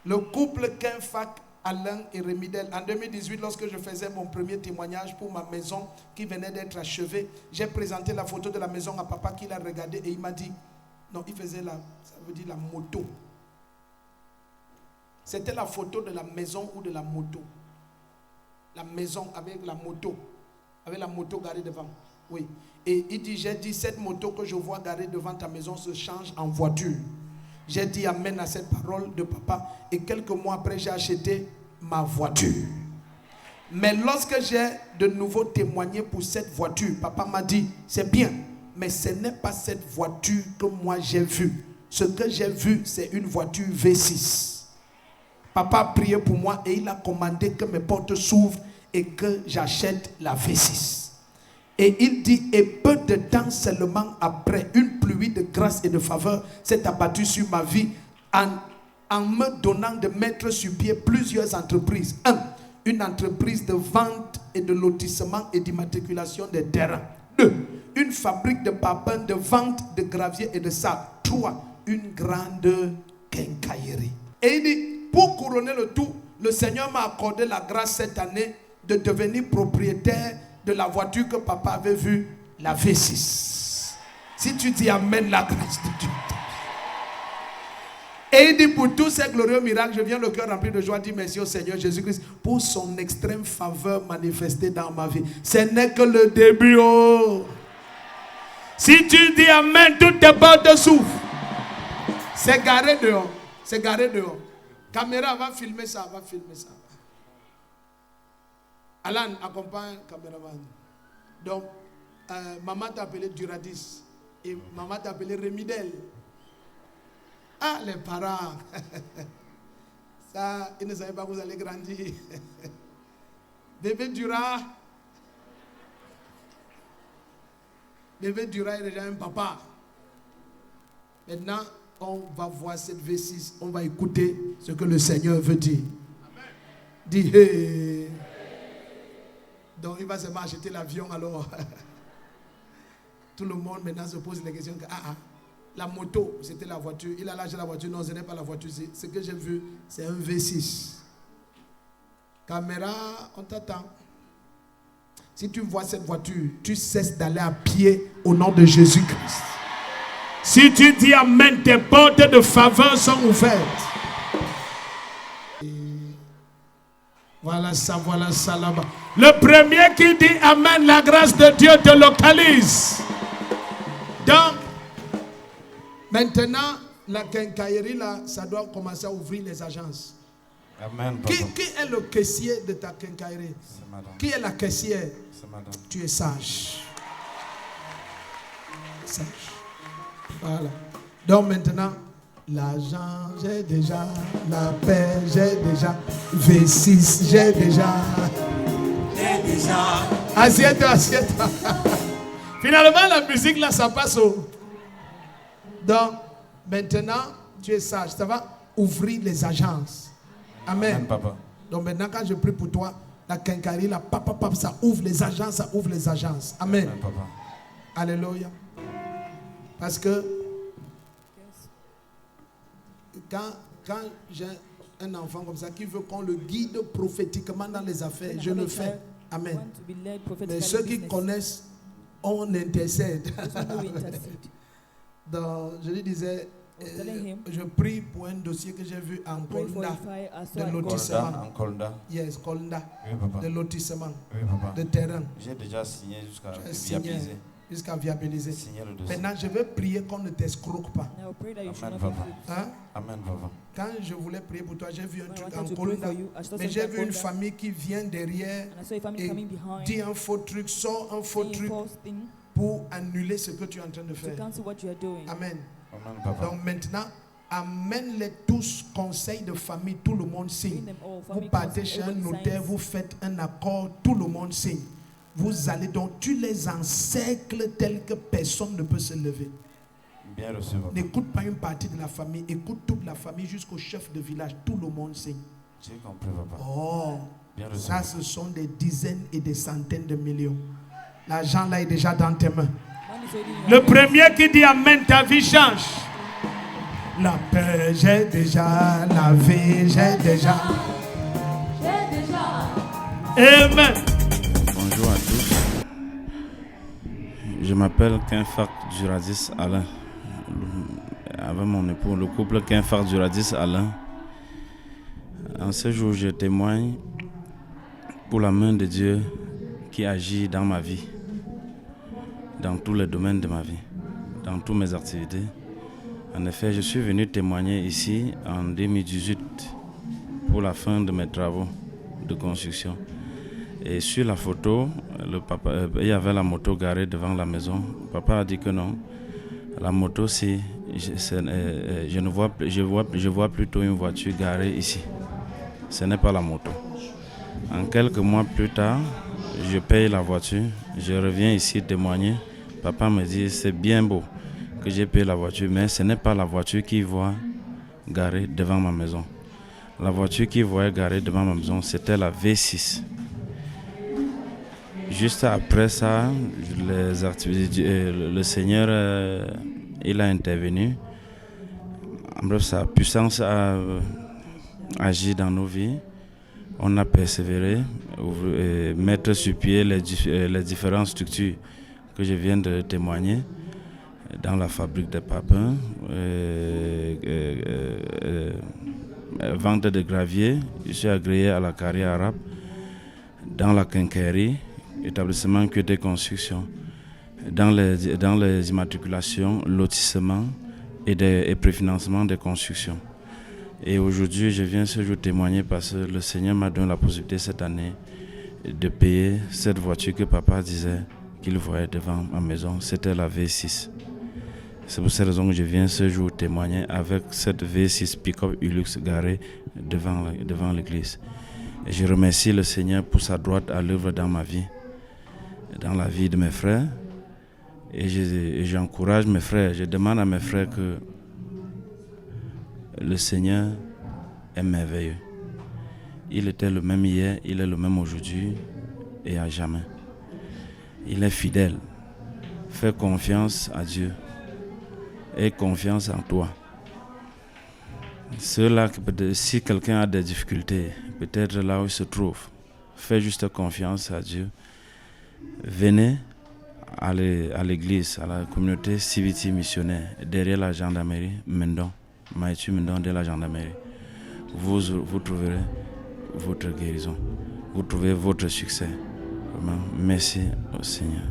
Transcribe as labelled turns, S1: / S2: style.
S1: Le couple Kenfac, Alain et Remidel. En 2018, lorsque je faisais mon premier témoignage pour ma maison qui venait d'être achevée, j'ai présenté la photo de la maison à papa qui l'a regardé et il m'a dit, non, il faisait ça veut dire la moto. C'était la photo de la maison ou de la moto. La maison avec la moto garée devant. Oui. Et il dit, j'ai dit, cette moto que je vois garée devant ta maison se change en voiture. J'ai dit amen à cette parole de papa. Et quelques mois après, j'ai acheté ma voiture. Mais lorsque j'ai de nouveau témoigné pour cette voiture, papa m'a dit, c'est bien, mais ce n'est pas cette voiture que moi j'ai vue. Ce que j'ai vu, c'est une voiture V6. Papa a prié pour moi et il a commandé que mes portes s'ouvrent et que j'achète la V6. Et il dit, et peu de temps seulement après, une pluie de grâce et de faveur s'est abattue sur ma vie en me donnant de mettre sur pied plusieurs entreprises. Une entreprise de vente et de lotissement et d'immatriculation des terrains. 2, une fabrique de parpaings, de vente de gravier et de sable. 3, une grande quincaillerie. Et il dit, pour couronner le tout, le Seigneur m'a accordé la grâce cette année de devenir propriétaire de la voiture que papa avait vue, la V6. Si tu dis amen, la grâce de Dieu. Et il dit, pour tous ces glorieux miracles, je viens le cœur rempli de joie, dit merci au Seigneur Jésus-Christ pour son extrême faveur manifestée dans ma vie. Ce n'est que le début. Oh. Si tu dis amen, toutes tes portes s'ouvrent. C'est garé dehors. C'est garé dehors. Caméra, va filmer ça, va filmer ça. Alan, accompagne le caméraman. Donc, maman t'a appelé Duradis. Et maman t'a appelé Remidel. Ah, les parents. Ça, ils ne savaient pas que vous allez grandir. Bébé Dura. Bébé Dura est déjà un papa. Maintenant, on va voir cette V6. On va écouter ce que le Seigneur veut dire. Amen. Dis, hey. Donc il va seulement acheter l'avion alors. Tout le monde maintenant se pose la question que la moto c'était la voiture. Il a lâché la voiture. Non, ce n'est pas la voiture. Ce que j'ai vu, c'est un V6. Caméra, on t'attend. Si tu vois cette voiture, tu cesses d'aller à pied au nom de Jésus-Christ. Si tu dis amen, tes portes de faveur sont ouvertes. Voilà ça là-bas. Le premier qui dit amen, la grâce de Dieu te localise. Donc, maintenant, la quincaillerie, là, ça doit commencer à ouvrir les agences.
S2: Amen,
S1: qui est le caissier de ta quincaillerie?
S2: C'est madame.
S1: Qui est la caissière?
S2: C'est madame.
S1: Tu es sage. Sage. Voilà. Donc maintenant, l'argent, j'ai déjà. La paix, j'ai déjà. V6, j'ai déjà. J'ai déjà. Assieds-toi, assieds-toi. Finalement, la musique là, ça passe au. Donc, maintenant, tu es sage. Ça va ouvrir les agences. Amen.
S2: Amen, papa.
S1: Donc maintenant, quand je prie pour toi, la quincaillerie, là, papa, ça ouvre les agences, ça ouvre les agences. Amen.
S2: Amen, papa.
S1: Alléluia. Parce que quand j'ai un enfant comme ça qui veut qu'on le guide prophétiquement dans les affaires, je le fais. Amen. Mais ceux qui connaissent, on intercède. Donc, je lui disais, je prie pour un dossier que j'ai vu en Kolda, de lotissement.
S2: En Kolda.
S1: Yes, Kolda.
S2: Oui, papa.
S1: De lotissement.
S2: Oui, papa.
S1: De terrain.
S2: J'ai déjà signé jusqu'à
S1: viabiliser. Jusqu'à viabiliser.
S2: Signer le dossier.
S1: Maintenant, je vais prier qu'on ne t'escroque pas.
S2: Amen, papa.
S1: Hein?
S2: Amen, papa.
S1: Quand je voulais prier pour toi, j'ai vu un truc en Kolda. Mais j'ai vu une famille qui vient derrière et dit un faux truc, sort un faux truc pour annuler ce que tu es en train de faire. Amen.
S2: Amen, papa.
S1: Donc maintenant, amène-les tous, conseils de famille, tout le monde signe. Vous partez chez un notaire, vous faites un accord, tout le monde signe. Vous allez donc, tu les encercles tel que personne ne peut se lever.
S2: Bien reçu, papa.
S1: N'écoute pas une partie de la famille, écoute toute la famille jusqu'au chef de village, tout le monde signe.
S2: J'ai compris, papa.
S1: Oh,
S2: bien reçu.
S1: Ça ce sont des dizaines et des centaines de millions. L'argent là est déjà dans tes mains. Le premier qui dit amen, ta vie change. la paix, j'ai déjà la vie, j'ai déjà. Amen.
S2: Bonjour à tous. Je m'appelle Kinfak Duradis Alain. Avec mon époux, le couple Kinfak Duradis Alain. En ce jour, je témoigne pour la main de Dieu qui agit dans ma vie, dans tous les domaines de ma vie, dans toutes mes activités. En effet, je suis venu témoigner ici en 2018 pour la fin de mes travaux de construction. Et sur la photo, il y avait la moto garée devant la maison. Papa a dit que non, la moto, je vois plutôt une voiture garée ici. Ce n'est pas la moto. En quelques mois plus tard, je paye la voiture, je reviens ici témoigner. Papa me dit, c'est bien beau que j'ai payé la voiture, mais ce n'est pas la voiture qu'il voit garée devant ma maison. La voiture qu'il voyait garée devant ma maison, c'était la V6. Juste après ça, le Seigneur, il a intervenu. En bref, sa puissance a agi dans nos vies. On a persévéré, mettre sur pied les différentes structures que je viens de témoigner dans la fabrique de papins, vente de gravier. Je suis agréé à la carrière arabe, dans la quincaillerie, établissement QT Construction, dans les immatriculations, lotissements et préfinancement des constructions. Et aujourd'hui, je viens ce jour témoigner parce que le Seigneur m'a donné la possibilité cette année de payer cette voiture que papa disait qu'il voyait devant ma maison. C'était la V6. C'est pour cette raison que je viens ce jour témoigner avec cette V6 pick-up Hilux garée devant l'église. Et je remercie le Seigneur pour sa droite à l'œuvre dans ma vie, dans la vie de mes frères. Et j'encourage mes frères, je demande à mes frères que le Seigneur est merveilleux. Il était le même hier, il est le même aujourd'hui et à jamais. Il est fidèle. Fais confiance à Dieu et confiance en toi. Si quelqu'un a des difficultés, peut-être là où il se trouve, fais juste confiance à Dieu. Venez à l'église, à la communauté Civiti missionnaire, derrière la gendarmerie, Mendon, Maïtu Mendon, derrière la gendarmerie. Vous trouverez votre guérison, vous trouverez votre succès. Vraiment, merci au Seigneur.